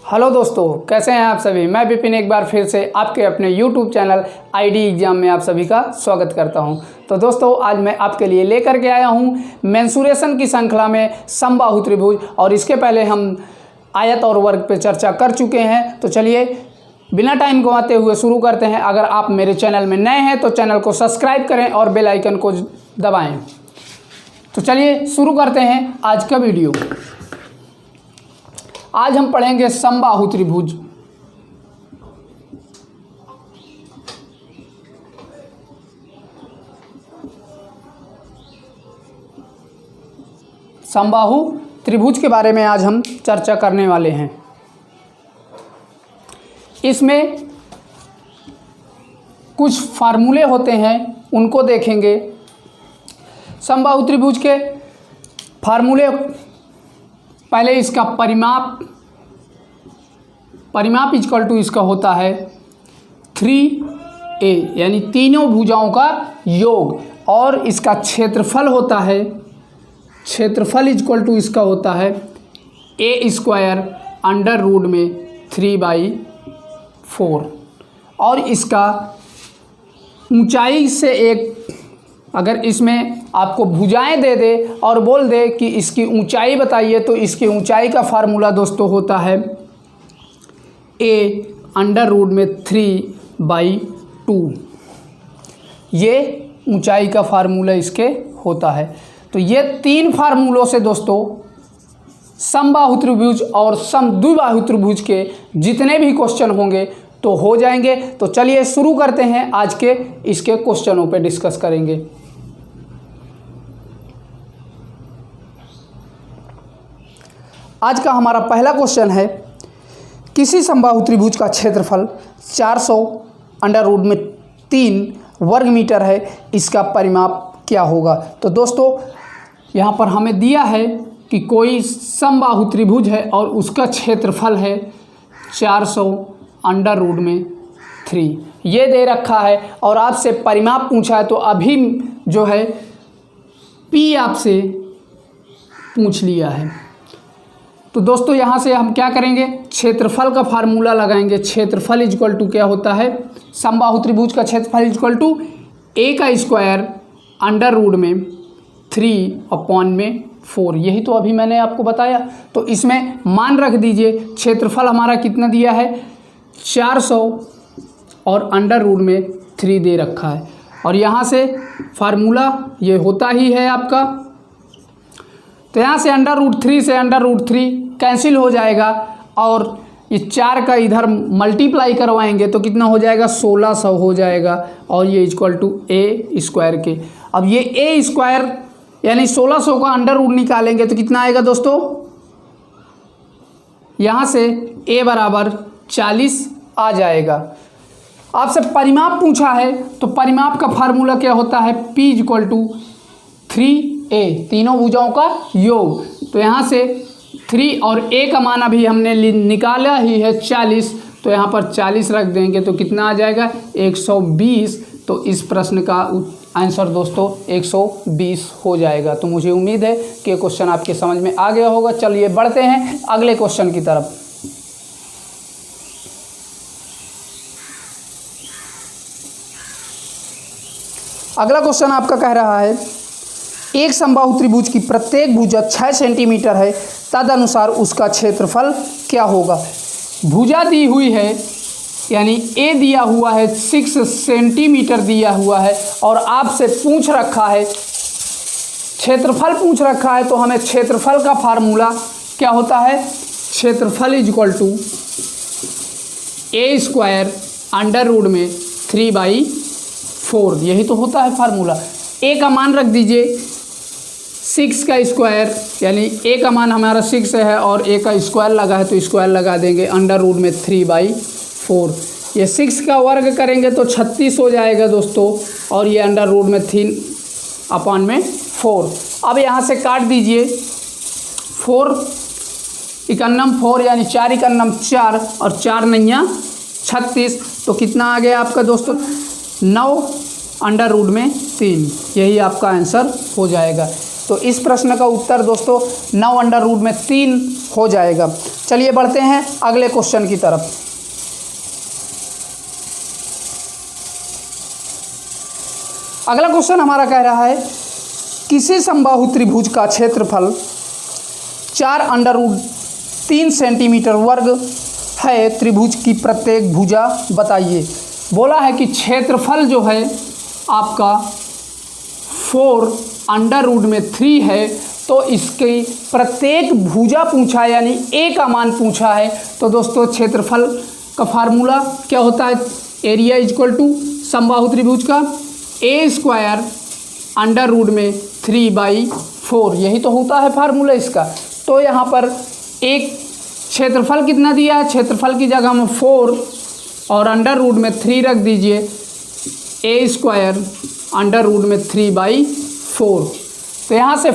Hello दोस्तों, कैसे हैं आप सभी। मैं विपिन एक बार फिर से आपके अपने YouTube चैनल आईडी एग्ज़ाम में आप सभी का स्वागत करता हूं। तो दोस्तों, आज मैं आपके लिए लेकर के आया हूं मेंसुरेशन की श्रृंखला में समबाहु त्रिभुज, और इसके पहले हम आयत और वर्ग पे चर्चा कर चुके हैं। तो चलिए बिना टाइम गंवाते हुए शुरू करते हैं। अगर आप मेरे चैनल में नए हैं तो चैनल को सब्सक्राइब करें और बेल आइकन को दबाएँ। तो चलिए शुरू करते हैं आज का वीडियो। आज हम पढ़ेंगे समबाहु त्रिभुज। समबाहु त्रिभुज के बारे में आज हम चर्चा करने वाले हैं। इसमें कुछ फार्मूले होते हैं, उनको देखेंगे। समबाहु त्रिभुज के फार्मूले, पहले इसका परिमाप इक्वल टू इसका होता है 3a, यानी तीनों भुजाओं का योग, और इसका क्षेत्रफल होता है, क्षेत्रफल इक्वल टू इसका होता है a² अंडर रूट में 3/4। और इसका ऊंचाई से एक, अगर इसमें आपको भुजाएं दे दे और बोल दे कि इसकी ऊंचाई बताइए, तो इसकी ऊंचाई का फार्मूला दोस्तों होता है a अंडर रूट में 3/2। ये ऊंचाई का फार्मूला इसके होता है। तो ये तीन फार्मूलों से दोस्तों समबाहु त्रिभुज और समद्विबाहु त्रिभुज के जितने भी क्वेश्चन होंगे तो हो जाएंगे। तो चलिए शुरू करते हैं, आज के इसके क्वेश्चनों पे डिस्कस करेंगे। आज का हमारा पहला क्वेश्चन है, किसी समबाहु त्रिभुज का क्षेत्रफल 400 अंडर रूट में 3 वर्ग मीटर है, इसका परिमाप क्या होगा। तो दोस्तों यहाँ पर हमें दिया है कि कोई समबाहु त्रिभुज है और उसका क्षेत्रफल है 400 अंडर रूट में 3, ये दे रखा है, और आपसे परिमाप पूछा है। तो अभी जो है P आपसे पूछ लिया है। तो दोस्तों यहाँ से हम क्या करेंगे, क्षेत्रफल का फार्मूला लगाएंगे। क्षेत्रफल इक्वल टू क्या होता है, समबाहु त्रिभुज का क्षेत्रफल equal to a² under root में 3/4। यही तो अभी मैंने आपको बताया। तो इसमें मान रख दीजिए, क्षेत्रफल हमारा कितना दिया है 400 और अंडर रूट में 3 दे रखा है, और यहाँ से फार्मूला ये होता ही है आपका। तो यहाँ से अंडर रूट 3 से अंडर रूट 3 कैंसिल हो जाएगा, और ये 4 का इधर मल्टीप्लाई करवाएंगे तो कितना हो जाएगा, 1600 हो जाएगा, और ये इक्वल टू a² के। अब ये a² यानी 1600 का अंडर रूट निकालेंगे तो कितना आएगा दोस्तों, यहाँ से a बराबर 40 आ जाएगा। आपसे परिमाप पूछा है, तो परिमाप का फार्मूला क्या होता है, p इक्वल टू 3a, तीनों भुजाओं का योग। तो यहाँ से 3 और a का मान अभी हमने निकाला ही है 40, तो यहाँ पर 40 रख देंगे तो कितना आ जाएगा, 120। तो इस प्रश्न का आंसर दोस्तों 120 हो जाएगा। तो मुझे उम्मीद है कि ये क्वेश्चन आपके समझ में आ गया होगा। चलिए बढ़ते हैं अगले क्वेश्चन की तरफ। अगला क्वेश्चन आपका कह रहा है, एक समबाहु त्रिभुज की प्रत्येक भुजा 6 सेंटीमीटर है, तदनुसार उसका क्षेत्रफल क्या होगा। भुजा दी हुई है, यानी a दिया हुआ है 6 सेंटीमीटर दिया हुआ है, और आपसे पूछ रखा है क्षेत्रफल पूछ रखा है। तो हमें क्षेत्रफल का फार्मूला क्या होता है, क्षेत्रफल equal to a² under root में 3/4, यही तो होता है फार्मूला। a का मान रख दीजिए 6 का स्क्वायर, यानी a का मान हमारा 6 है और a का स्क्वायर लगा है तो स्क्वायर लगा देंगे, अंडर रूट में 3/4। ये 6 का वर्ग करेंगे तो 36 हो जाएगा दोस्तों, और ये अंडर रूट में 3/4। अब यहाँ से काट दीजिए, 4 इकन्नम 4, यानी 4 इकन्नम 4, और 4 नैया 36। तो कितना आ गया आपका दोस्तों, 9 अंडर रूट में 3। यही आपका आंसर हो जाएगा। तो इस प्रश्न का उत्तर दोस्तों 9√3 हो जाएगा। चलिए बढ़ते हैं अगले क्वेश्चन की तरफ। अगला क्वेश्चन हमारा कह रहा है किसी समबाहु त्रिभुज का क्षेत्रफल 4√3 सेंटीमीटर वर्ग है, त्रिभुज की प्रत्येक भुजा बताइए। बोला है कि क्षेत्रफल जो है आपका 4√3 है, तो इसकी प्रत्येक भुजा पूछा है, यानी ए का मान पूछा है। तो दोस्तों क्षेत्रफल का फार्मूला क्या होता है, एरिया इक्वल टू समबाहु त्रिभुज का a² √3/4, यही तो होता है फार्मूला इसका। तो यहाँ पर एक क्षेत्रफल कितना दिया है, क्षेत्रफल की जगह में 4 और √3 रख दीजिए, a² √3/4। तो यहाँ से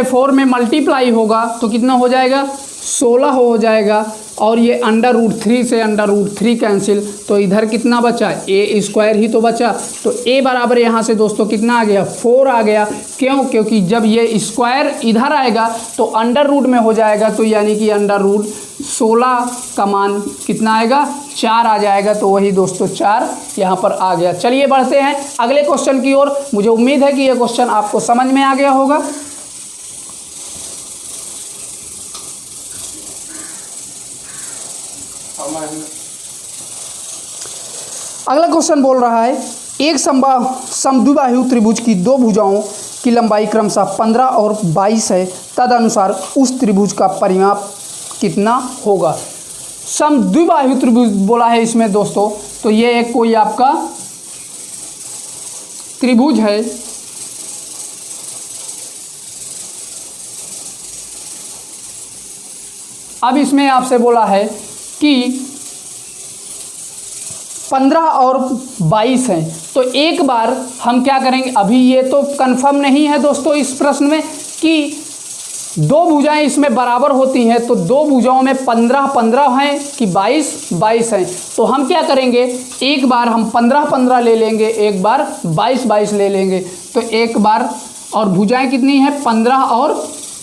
4 में मल्टीप्लाई होगा तो कितना हो जाएगा, 16 हो जाएगा। और ये √3 से √3 कैंसिल, तो इधर कितना बचा, a² ही तो बचा। तो a बराबर यहाँ से दोस्तों कितना आ गया, 4 आ गया। क्यों, क्योंकि जब ये स्क्वायर इधर आएगा तो अंडर में हो जाएगा, तो यानी कि √16 का मान कितना आएगा, 4 आ जाएगा। तो वही दोस्तों 4 यहाँ पर आ गया। चलिए बढ़ते हैं अगले क्वेश्चन की ओर। मुझे उम्मीद है कि ये क्वेश्चन आपको समझ में आ गया होगा। अगला क्वेश्चन बोल रहा है एक समद्विबाहु त्रिभुज की दो भुजाओं की लंबाई क्रमशः 15 और 22 है, तदनुसार उस त्रिभुज का परिमाप कितना होगा। समद्विबाहु त्रिभुज बोला है इसमें दोस्तों, तो ये एक कोई आपका त्रिभुज है। अब इसमें आपसे बोला है कि 15 और 22 हैं, तो एक बार हम क्या करेंगे, अभी ये तो कंफर्म नहीं है दोस्तों इस प्रश्न में कि दो भुजाएं इसमें बराबर होती हैं, तो दो भुजाओं में 15 हैं कि 22 हैं। तो हम क्या करेंगे, एक बार हम 15 ले लेंगे, एक बार 22 ले लेंगे। तो एक बार, और भुजाएं कितनी हैं, 15 और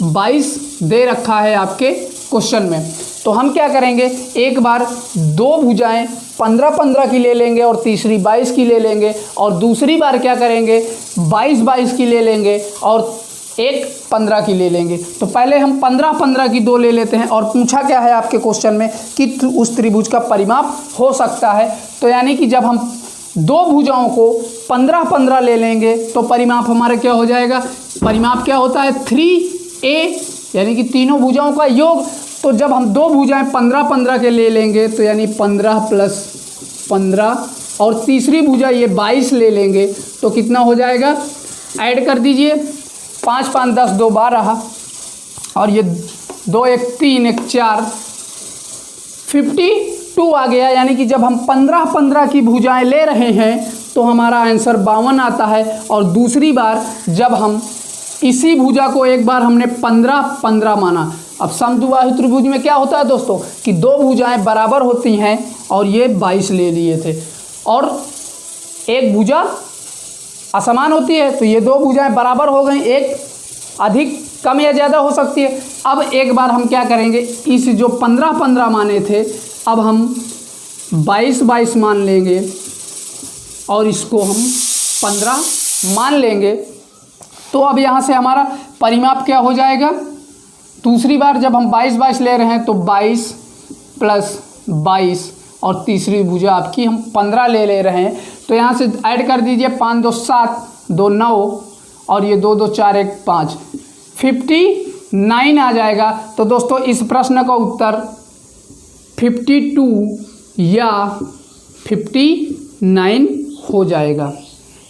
22 दे रखा है आपके क्वेश्चन में। तो हम क्या करेंगे, एक बार दो भुजाएं 15 की ले लेंगे और तीसरी 22 की ले लेंगे, और दूसरी बार क्या करेंगे, 22 की ले लेंगे और एक 15 की ले लेंगे। तो पहले हम 15 की दो ले लेते हैं, और पूछा क्या है आपके क्वेश्चन में कि उस त्रिभुज का परिमाप हो सकता है। तो यानी कि जब हम दो भुजाओं को 15 ले लेंगे तो परिमाप हमारा क्या हो जाएगा, परिमाप क्या होता है 3a, यानी कि तीनों भुजाओं का योग। तो जब हम दो भुजाएं 15 के ले लेंगे तो यानी 15 + 15, और तीसरी भुजा ये 22 ले लेंगे तो कितना हो जाएगा, ऐड कर दीजिए, 5 × 5 = 10, 2 = 12, और ये 2 × 1 = 3, 1 = 4, 52 आ गया। यानी कि जब हम 15 की भुजाएं ले रहे हैं तो हमारा आंसर 52 आता है। और दूसरी बार जब हम इसी भुजा को एक बार हमने 15 माना। अब समद्विबाहु त्रिभुज में क्या होता है दोस्तों कि दो भुजाएं बराबर होती हैं, और ये 22 ले लिए थे, और एक भुजा असमान होती है, तो ये दो भुजाएं बराबर हो गई, एक अधिक कम या ज़्यादा हो सकती है। अब एक बार हम क्या करेंगे, इस जो 15 माने थे, अब हम 22 मान लेंगे और इसको हम 15 मान लेंगे। तो अब यहाँ से हमारा परिमाप क्या हो जाएगा, दूसरी बार जब हम 22 ले रहे हैं तो 22 + 22, और तीसरी भुजा आपकी हम 15 ले रहे हैं। तो यहाँ से ऐड कर दीजिए, 5 × 2 = 7, 2 = 9, और ये 2 × 2 = 4, 1 = 5, 59 आ जाएगा। तो दोस्तों इस प्रश्न का उत्तर 52 या 59 हो जाएगा।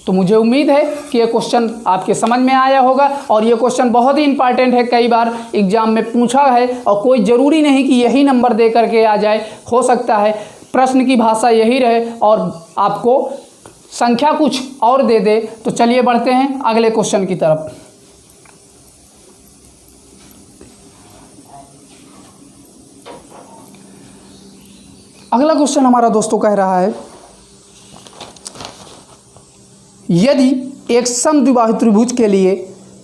तो मुझे उम्मीद है कि ये क्वेश्चन आपके समझ में आया होगा, और ये क्वेश्चन बहुत ही इंपॉर्टेंट है, कई बार एग्जाम में पूछा है, और कोई ज़रूरी नहीं कि यही नंबर दे करके आ जाए, हो सकता है प्रश्न की भाषा यही रहे और आपको संख्या कुछ और दे दे। तो चलिए बढ़ते हैं अगले क्वेश्चन की तरफ। अगला क्वेश्चन हमारा दोस्तों कह रहा है, यदि एक समद्विबाहु त्रिभुज के लिए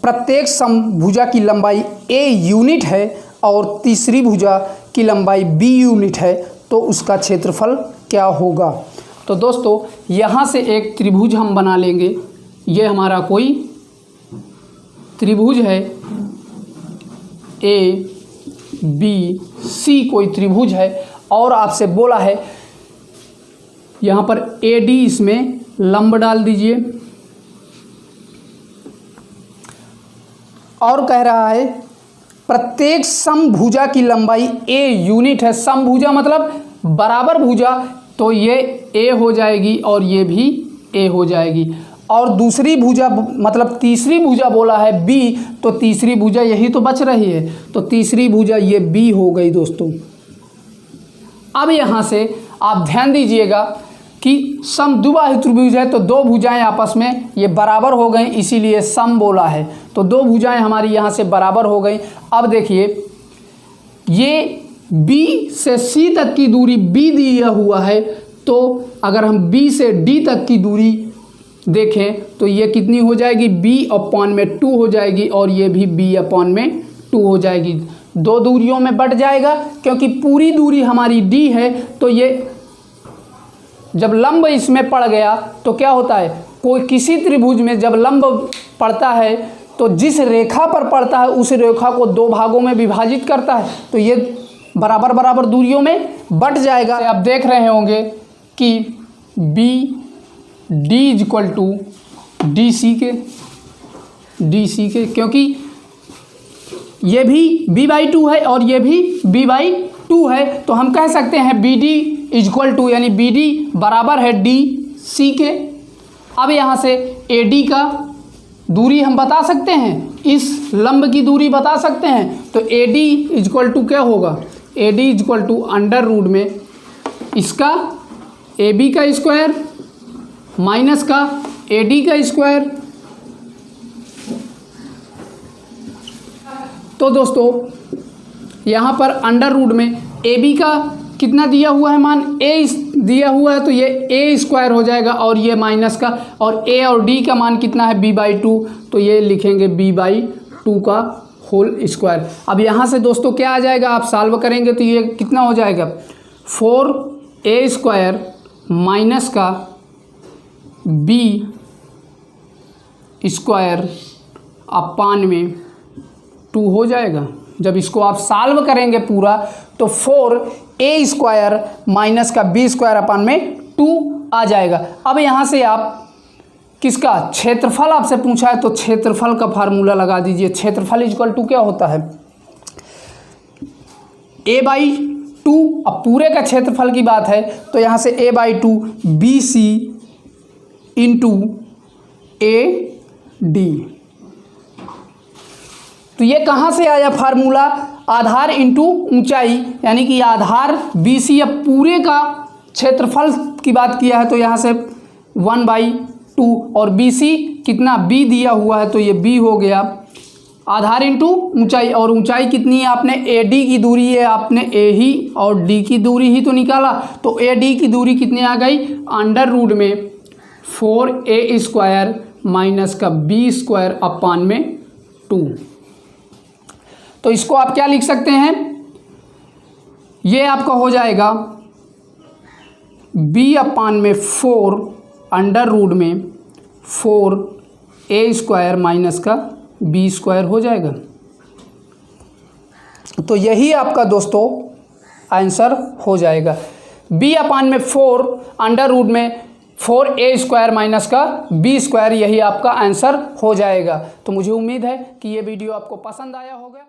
प्रत्येक समभुजा की लंबाई a यूनिट है और तीसरी भुजा की लंबाई b यूनिट है तो उसका क्षेत्रफल क्या होगा। तो दोस्तों यहाँ से एक त्रिभुज हम बना लेंगे। ये हमारा कोई त्रिभुज है ए बी सी, कोई त्रिभुज है और आपसे बोला है यहाँ पर ए डी, इसमें लंब डाल दीजिए और कह रहा है प्रत्येक समभुजा की लंबाई a यूनिट है। समभुजा मतलब बराबर भुजा, तो ये a हो जाएगी और ये भी a हो जाएगी। और दूसरी भुजा मतलब तीसरी भुजा बोला है b, तो तीसरी भुजा यही तो बच रही है, तो तीसरी भुजा ये b हो गई दोस्तों। अब यहाँ से आप ध्यान दीजिएगा कि समद्विबाहु त्रिभुज है तो दो भुजाएं आपस में ये बराबर हो गई, इसीलिए सम बोला है। तो दो भुजाएं हमारी यहाँ से बराबर हो गई। अब देखिए ये B से C तक की दूरी B दिया हुआ है, तो अगर हम B से D तक की दूरी देखें तो ये कितनी हो जाएगी, B/2 हो जाएगी और ये भी B/2 हो जाएगी। दो दूरियों में बट जाएगा क्योंकि पूरी दूरी हमारी D है, तो ये जब लंब इसमें पड़ गया तो क्या होता है, कोई किसी त्रिभुज में जब लंब पड़ता है तो जिस रेखा पर पड़ता है उस रेखा को दो भागों में विभाजित करता है, तो ये बराबर बराबर दूरियों में बट जाएगा। आप देख रहे होंगे कि B D is equal to D C के, क्योंकि ये भी b/2 है और ये भी b/2 है, तो हम कह सकते हैं B D is equal to यानी बी डी बराबर है डी सी के। अब यहाँ से ए डी का दूरी हम बता सकते हैं, इस लंब की दूरी बता सकते हैं, तो A D is equal to क्या होगा, A D is equal to under root में इसका ए बी का स्क्वायर माइनस का ए डी का स्क्वायर। तो दोस्तों यहाँ पर अंडर रूट में ए बी का कितना दिया हुआ है मान, a दिया हुआ है तो ये a स्क्वायर हो जाएगा और ये माइनस का, और a और d का मान कितना है b/2, तो ये लिखेंगे b/2 का होल स्क्वायर। अब यहाँ से दोस्तों क्या आ जाएगा, आप सॉल्व करेंगे तो ये कितना हो जाएगा, 4a² माइनस का b² हो जाएगा। जब इसको आप सॉल्व करेंगे पूरा तो 4a² माइनस का b² आ जाएगा। अब यहाँ से आप किसका क्षेत्रफल आपसे पूछा है तो क्षेत्रफल का फार्मूला लगा दीजिए। क्षेत्रफल इक्वल टू क्या होता है, a/2। अब पूरे का क्षेत्रफल की बात है तो यहाँ से a/2 BC इंटू AD। तो ये कहाँ से आया फार्मूला, आधार इंटू ऊंचाई, यानी कि आधार BC, अब पूरे का क्षेत्रफल की बात किया है तो यहाँ से 1/2 और BC कितना B दिया हुआ है तो ये B हो गया, आधार इंटू ऊंचाई, और ऊंचाई कितनी है आपने AD की दूरी है, आपने A ही और D की दूरी ही तो निकाला, तो AD की दूरी कितनी आ गई, अंडर रूट में 4a² माइनस का b²/2। तो इसको आप क्या लिख सकते हैं, ये आपका हो जाएगा b/4 अंडर रूट में 4a² माइनस का b² हो जाएगा। तो यही आपका दोस्तों आंसर हो जाएगा, b/4 अंडर रूट में 4a² माइनस का b², यही आपका आंसर हो जाएगा। तो मुझे उम्मीद है कि ये वीडियो आपको पसंद आया होगा।